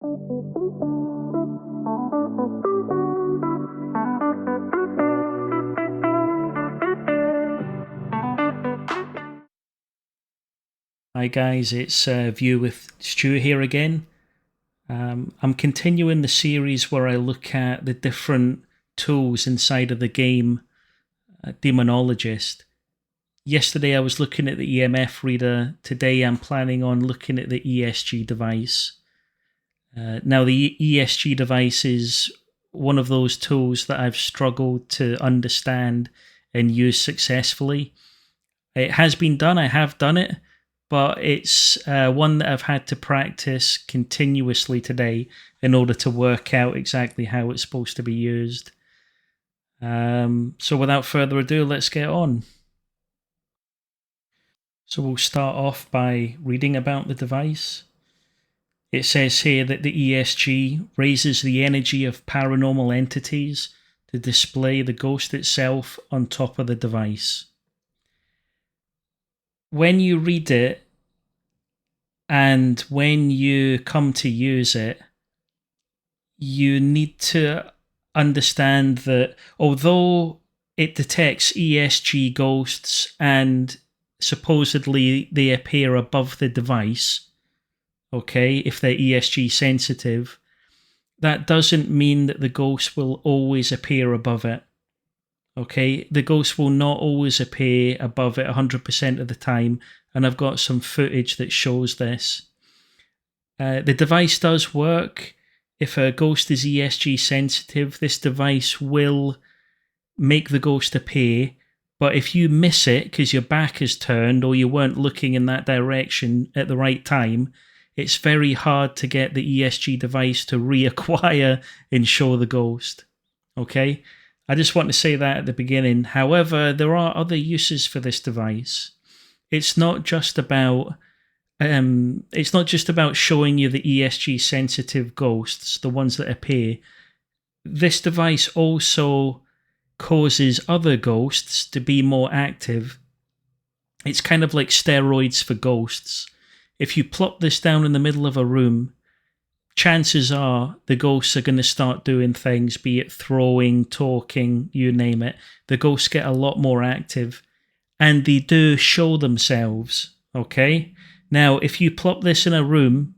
Hi guys, it's View with Stu here again. I'm continuing the series where I look at the different tools inside of the game Demonologist. Yesterday I was looking at the EMF reader. Today I'm planning on looking at the ESG device. Now the ESG device is one of those tools that I've struggled to understand and use successfully. It has been done, I have done it, but it's one that I've had to practice continuously today in order to work out exactly how it's supposed to be used. So without further ado, let's get on. So we'll start off by reading about the device. It says here that the ESG raises the energy of paranormal entities to display the ghost itself on top of the device. When you read it, and when you come to use it, you need to understand that although it detects ESG ghosts and supposedly they appear above the device, okay, if they're ESG sensitive, that doesn't mean that the ghost will always appear above it. Okay, the ghost will not always appear above it 100% of the time, and I've got some footage that shows this. The device does work. If a ghost is ESG sensitive, this device will make the ghost appear, but if you miss it because your back is turned or you weren't looking in that direction at the right time, it's very hard to get the ESG device to reacquire and show the ghost. Okay? I just want to say that at the beginning. However, there are other uses for this device. It's not just about showing you the ESG sensitive ghosts, the ones that appear. This device also causes other ghosts to be more active. It's kind of like steroids for ghosts. If you plop this down in the middle of a room, chances are the ghosts are going to start doing things, be it throwing, talking, you name it. The ghosts get a lot more active and they do show themselves, okay? Now, if you plop this in a room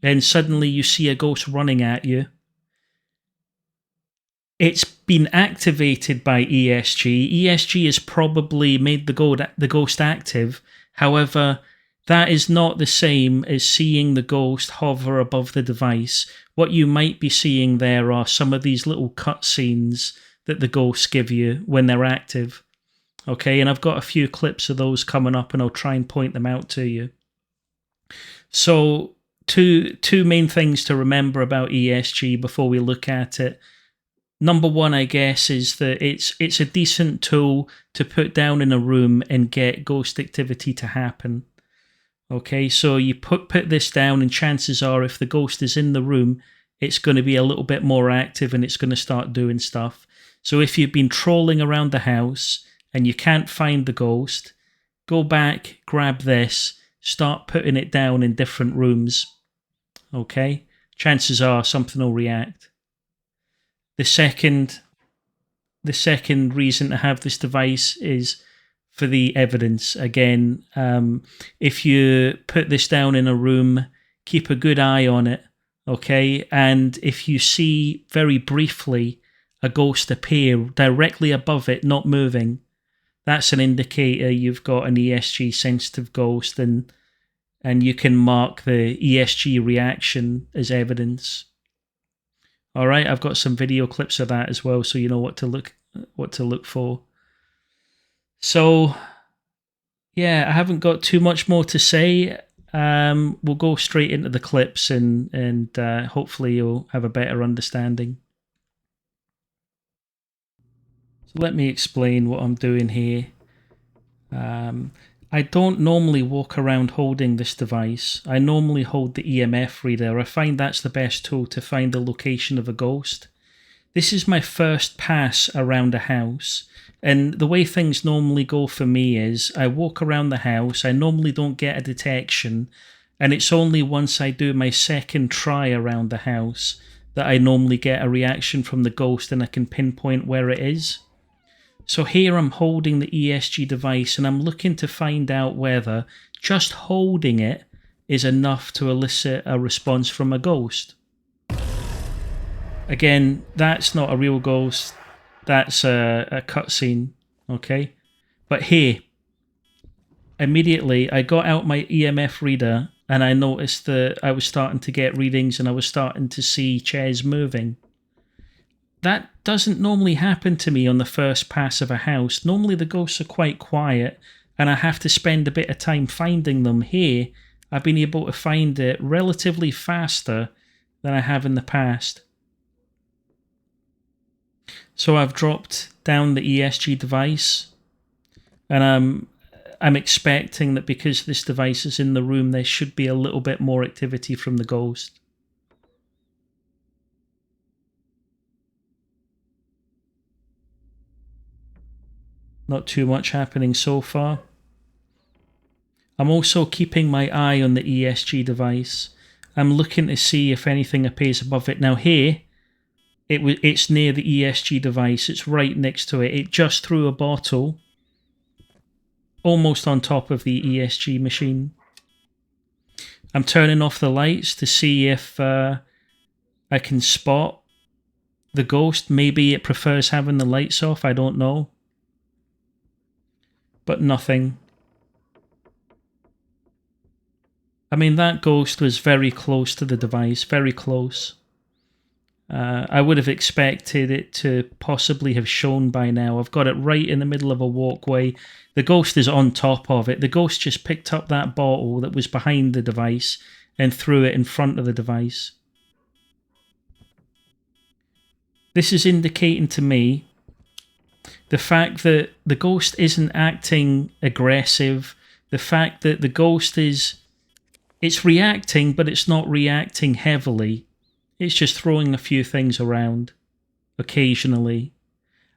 and suddenly you see a ghost running at you, it's been activated by ESG. ESG has probably made the ghost active. However, that is not the same as seeing the ghost hover above the device. What you might be seeing there are some of these little cutscenes that the ghosts give you when they're active. Okay, and I've got a few clips of those coming up and I'll try and point them out to you. So, two main things to remember about ESG before we look at it. Number one, I guess, is that it's a decent tool to put down in a room and get ghost activity to happen. Okay, so you put this down and chances are if the ghost is in the room, it's going to be a little bit more active and it's going to start doing stuff. So if you've been trolling around the house and you can't find the ghost, go back, grab this, start putting it down in different rooms. Okay, chances are something will react. The second reason to have this device is for the evidence. Again, if you put this down in a room, keep a good eye on it, okay? And if you see very briefly a ghost appear directly above it, not moving, that's an indicator you've got an ESG sensitive ghost, and you can mark the ESG reaction as evidence. All right, I've got some video clips of that as well, so you know what to look for. So, yeah, I haven't got too much more to say. We'll go straight into the clips, and hopefully you'll have a better understanding. So let me explain what I'm doing here. I don't normally walk around holding this device. I normally hold the EMF reader. I find that's the best tool to find the location of a ghost. This is my first pass around a house, and the way things normally go for me is I walk around the house. I normally don't get a detection And it's only once I do my second try around the house that I normally get a reaction from the ghost and I can pinpoint where it is. So here I'm holding the ESG device and I'm looking to find out whether just holding it is enough to elicit a response from a ghost. Again, that's not a real ghost. That's a cutscene, okay? But here, immediately I got out my EMF reader and I noticed that I was starting to get readings and I was starting to see chairs moving. That doesn't normally happen to me on the first pass of a house. Normally the ghosts are quite quiet and I have to spend a bit of time finding them. Here, I've been able to find it relatively faster than I have in the past. So I've dropped down the ESG device and I'm expecting that because this device is in the room, there should be a little bit more activity from the ghost. Not too much happening so far. I'm also keeping my eye on the ESG device. I'm looking to see if anything appears above it. Now here, it's near the ESG device. It's right next to it. It just threw a bottle almost on top of the ESG machine. I'm turning off the lights to see if I can spot the ghost. Maybe it prefers having the lights off. I don't know. But nothing. I mean, that ghost was very close to the device. Very close. I would have expected it to possibly have shown by now. I've got it right in the middle of a walkway. The ghost is on top of it. The ghost just picked up that bottle that was behind the device and threw it in front of the device. This is indicating to me the fact that the ghost isn't acting aggressive. The fact that the ghost it's reacting, but it's not reacting heavily. It's just throwing a few things around occasionally.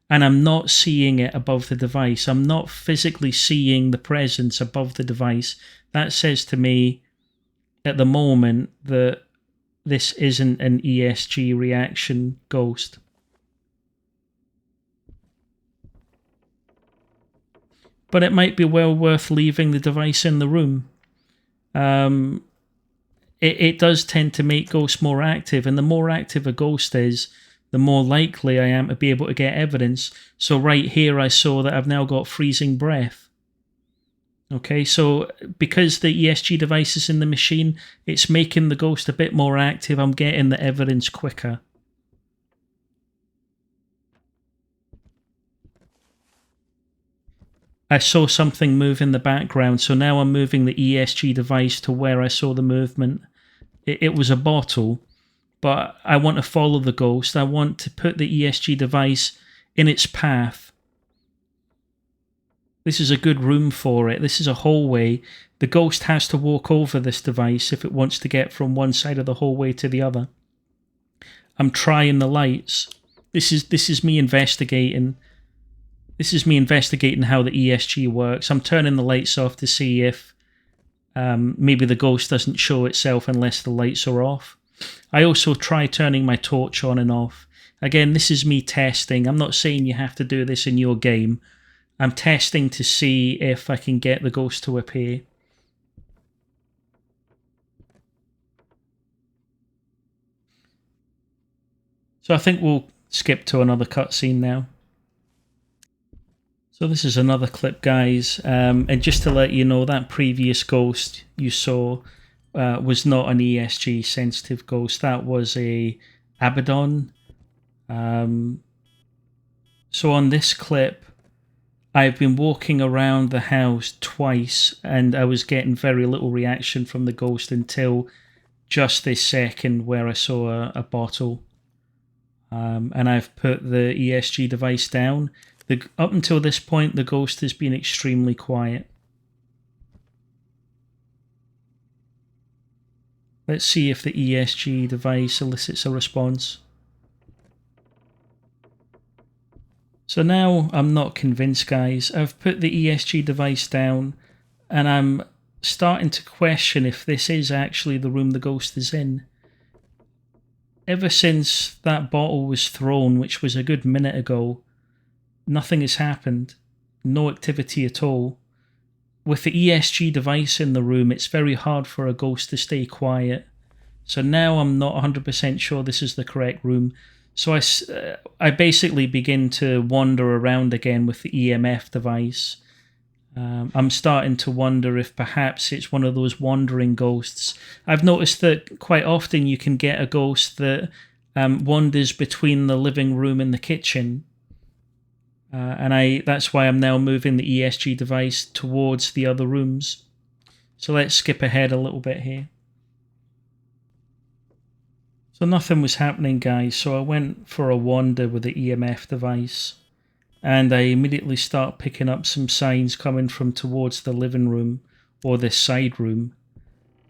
And I'm not seeing it above the device. I'm not physically seeing the presence above the device. That says to me at the moment that this isn't an ESG reaction ghost. But it might be well worth leaving the device in the room. It does tend to make ghosts more active, and the more active a ghost is, the more likely I am to be able to get evidence. So right here I saw that I've now got freezing breath. Okay, so because the ESG device is in the machine, it's making the ghost a bit more active. I'm getting the evidence quicker. I saw something move in the background, so now I'm moving the ESG device to where I saw the movement. It was a bottle, but I want to follow the ghost. I want to put the ESG device in its path. This is a good room for it. This is a hallway. The ghost has to walk over this device if it wants to get from one side of the hallway to the other. I'm trying the lights. This is me investigating. This is me investigating how the ESG works. I'm turning the lights off to see if maybe the ghost doesn't show itself unless the lights are off. I also try turning my torch on and off. Again, this is me testing. I'm not saying you have to do this in your game. I'm testing to see if I can get the ghost to appear. So I think we'll skip to another cutscene now. So this is another clip, guys, and just to let you know, that previous ghost you saw was not an ESG sensitive ghost. That was a Abaddon. So on this clip, I've been walking around the house twice and I was getting very little reaction from the ghost until just this second where I saw a bottle. And I've put the ESG device down. Up until this point, the ghost has been extremely quiet. Let's see if the ESG device elicits a response. So now I'm not convinced, guys. I've put the ESG device down and I'm starting to question if this is actually the room the ghost is in. Ever since that bottle was thrown, which was a good minute ago, nothing has happened. No activity at all. With the ESG device in the room, it's very hard for a ghost to stay quiet. So now I'm not 100% sure this is the correct room. So I basically begin to wander around again with the EMF device. I'm starting to wonder if perhaps it's one of those wandering ghosts. I've noticed that quite often you can get a ghost that wanders between the living room and the kitchen. And that's why I'm now moving the ESG device towards the other rooms. So let's skip ahead a little bit here. So nothing was happening, guys, so I went for a wander with the EMF device, and I immediately start picking up some signs coming from towards the living room or this side room.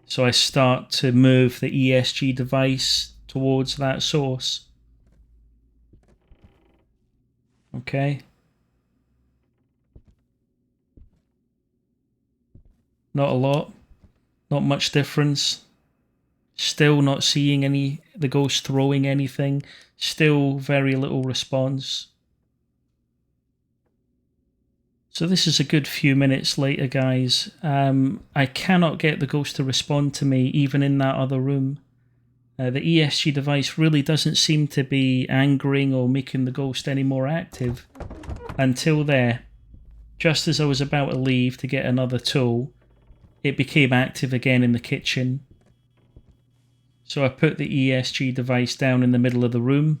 So I start to move the ESG device towards that source. Okay. Not a lot. Not much difference. Still not seeing the ghost throwing anything. Still very little response. So this is a good few minutes later, guys. I cannot get the ghost to respond to me, even in that other room. The ESG device really doesn't seem to be angering or making the ghost any more active. Until there, just as I was about to leave to get another tool, it became active again in the kitchen. So I put the ESG device down in the middle of the room.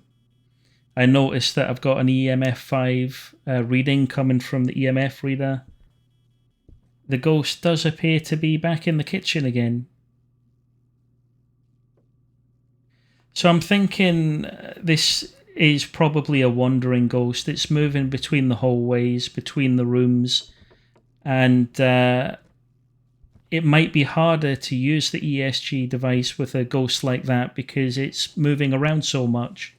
I noticed that I've got an EMF5 reading coming from the EMF reader. The ghost does appear to be back in the kitchen again. So I'm thinking this is probably a wandering ghost. It's moving between the hallways, between the rooms, and it might be harder to use the ESG device with a ghost like that because it's moving around so much.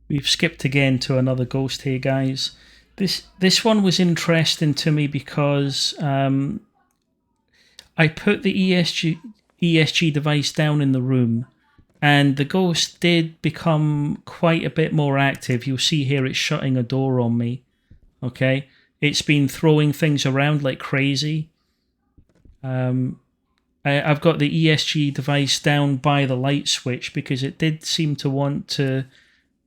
We've skipped again to another ghost here, guys. This one was interesting to me because I put the ESG device down in the room, and the ghost did become quite a bit more active. You'll see here it's shutting a door on me. Okay, it's been throwing things around like crazy. I've got the ESG device down by the light switch because it did seem to want to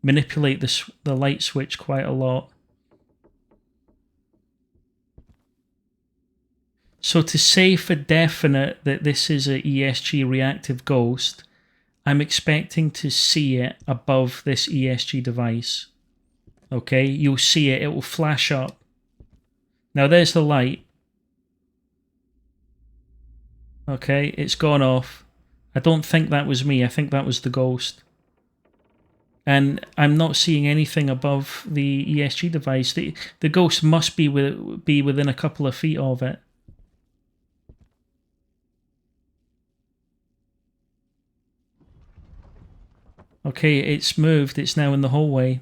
manipulate the light switch quite a lot. So to say for definite that this is a ESG reactive ghost, I'm expecting to see it above this ESG device. Okay, you'll see it, it will flash up. Now there's the light. Okay, it's gone off. I don't think that was me, I think that was the ghost. And I'm not seeing anything above the ESG device. The ghost must be within a couple of feet of it. Okay, it's moved. It's now in the hallway.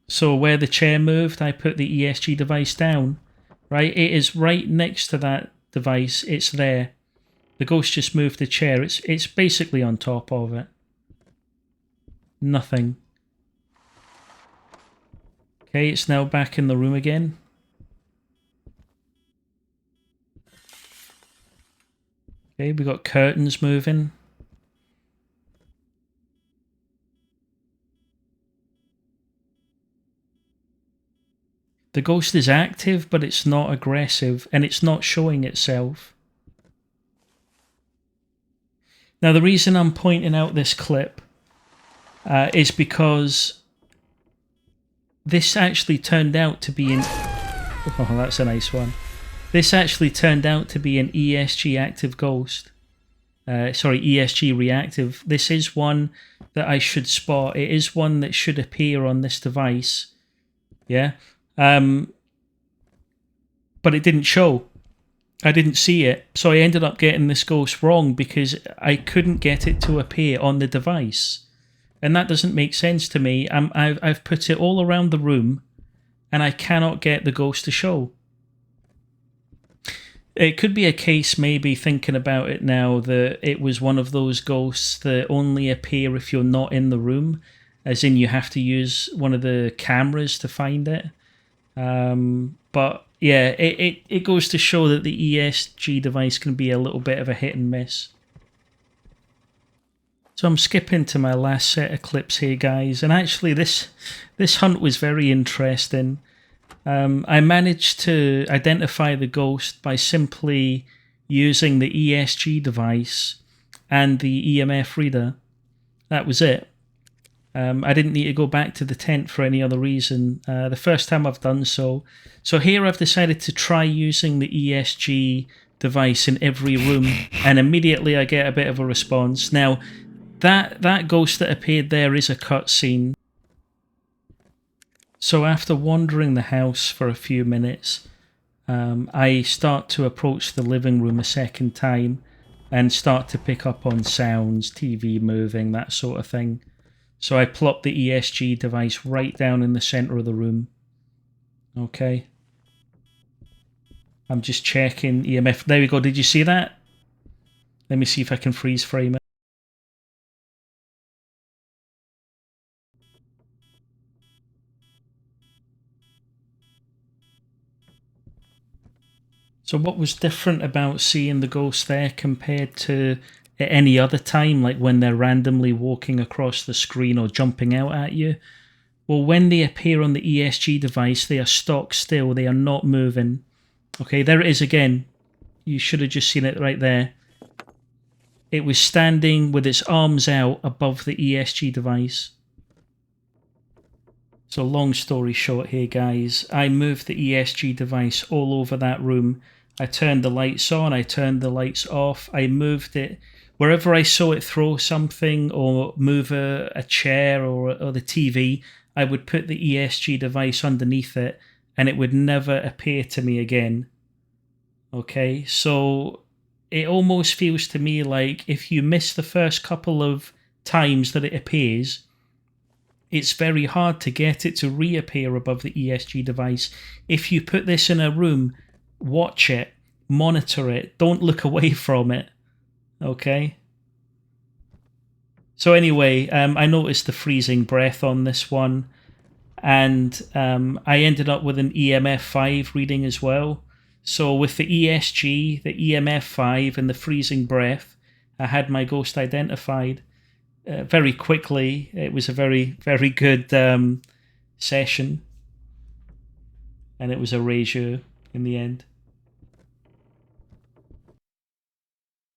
So where the chair moved, I put the ESG device down. Right? It is right next to that device. It's there. The ghost just moved the chair. It's basically on top of it. Nothing. Okay, it's now back in the room again. Okay, we got curtains moving. The ghost is active, but it's not aggressive, and it's not showing itself. Now, the reason I'm pointing out this clip is because this actually turned out to be an... Oh, that's a nice one. This actually turned out to be an ESG active ghost. Sorry, ESG reactive. This is one that I should spot. It is one that should appear on this device. Yeah. But it didn't show. I didn't see it. So I ended up getting this ghost wrong because I couldn't get it to appear on the device. And that doesn't make sense to me. I've put it all around the room and I cannot get the ghost to show. It could be a case, maybe thinking about it now, that it was one of those ghosts that only appear if you're not in the room, as in you have to use one of the cameras to find it. But yeah, it goes to show that the ESG device can be a little bit of a hit and miss. So I'm skipping to my last set of clips here, guys, and actually this hunt was very interesting. I managed to identify the ghost by simply using the ESG device and the EMF reader. That was it. I didn't need to go back to the tent for any other reason. The first time I've done so. So here I've decided to try using the ESG device in every room, and immediately I get a bit of a response. Now, that ghost that appeared there is a cutscene. So after wandering the house for a few minutes, I start to approach the living room a second time and start to pick up on sounds, TV moving, that sort of thing. So I plop the ESG device right down in the center of the room. Okay. I'm just checking EMF. There we go. Did you see that? Let me see if I can freeze frame it. So what was different about seeing the ghost there compared to at any other time, like when they're randomly walking across the screen or jumping out at you? Well, when they appear on the ESG device, they are stock still. They are not moving. Okay, there it is again. You should have just seen it right there. It was standing with its arms out above the ESG device. So long story short here, guys, I moved the ESG device all over that room. I turned the lights on, I turned the lights off, I moved it. Wherever I saw it throw something or move a chair or the TV, I would put the ESG device underneath it and it would never appear to me again. Okay, so it almost feels to me like if you miss the first couple of times that it appears, it's very hard to get it to reappear above the ESG device. If you put this in a room, watch it, monitor it, don't look away from it. Okay? So anyway, I noticed the freezing breath on this one, and I ended up with an EMF 5 reading as well. So with the ESG, the EMF 5, and the freezing breath, I had my ghost identified. Very quickly. It was a very, very good session, and it was a ratio in the end.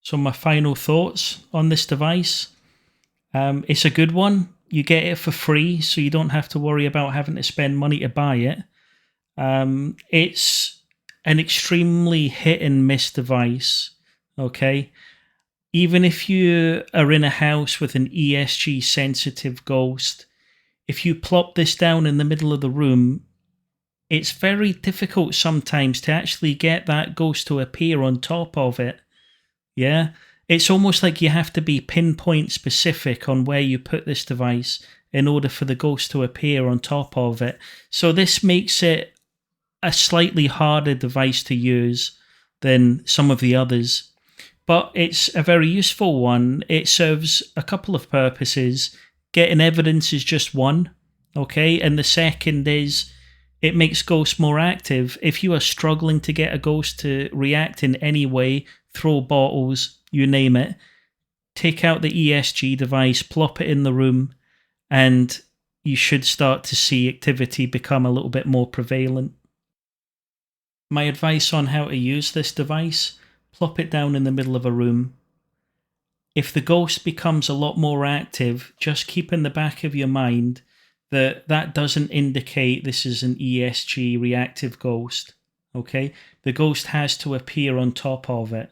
So my final thoughts on this device. It's a good one. You get it for free, so you don't have to worry about having to spend money to buy it. It's an extremely hit and miss device. Okay. Even if you are in a house with an ESG sensitive ghost, if you plop this down in the middle of the room, it's very difficult sometimes to actually get that ghost to appear on top of it. Yeah? It's almost like you have to be pinpoint specific on where you put this device in order for the ghost to appear on top of it. So this makes it a slightly harder device to use than some of the others. But it's a very useful one. It serves a couple of purposes. Getting evidence is just one, okay? And the second is it makes ghosts more active. If you are struggling to get a ghost to react in any way, throw bottles, you name it, take out the ESG device, plop it in the room, and you should start to see activity become a little bit more prevalent. My advice on how to use this device: plop it down in the middle of a room. If the ghost becomes a lot more active, just keep in the back of your mind that that doesn't indicate this is an ESG reactive ghost. Okay? The ghost has to appear on top of it.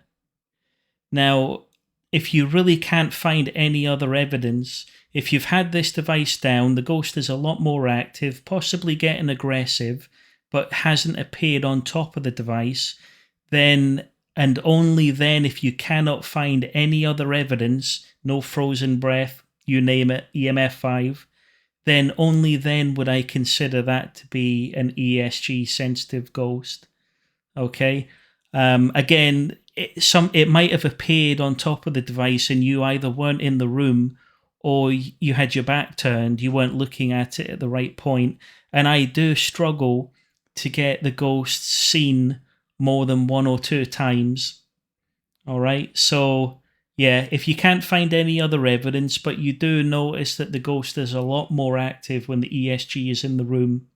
Now, if you really can't find any other evidence, if you've had this device down, the ghost is a lot more active, possibly getting aggressive, but hasn't appeared on top of the device, then, and only then, if you cannot find any other evidence, no frozen breath, you name it, EMF 5, then only then would I consider that to be an ESG sensitive ghost. Okay? Again, it might have appeared on top of the device, and you either weren't in the room or you had your back turned. You weren't looking at it at the right point. And I do struggle to get the ghost seen more than 1 or 2 times. All right, so yeah, if you can't find any other evidence, but you do notice that the ghost is a lot more active when the ESG is in the room,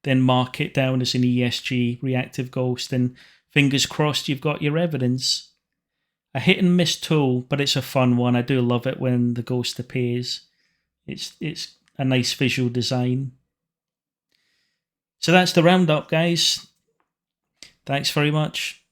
then mark it down as an ESG reactive ghost, and fingers crossed you've got your evidence. A hit and miss tool, but it's a fun one. I do love it when the ghost appears. It's a nice visual design. So that's the roundup, guys. Thanks very much.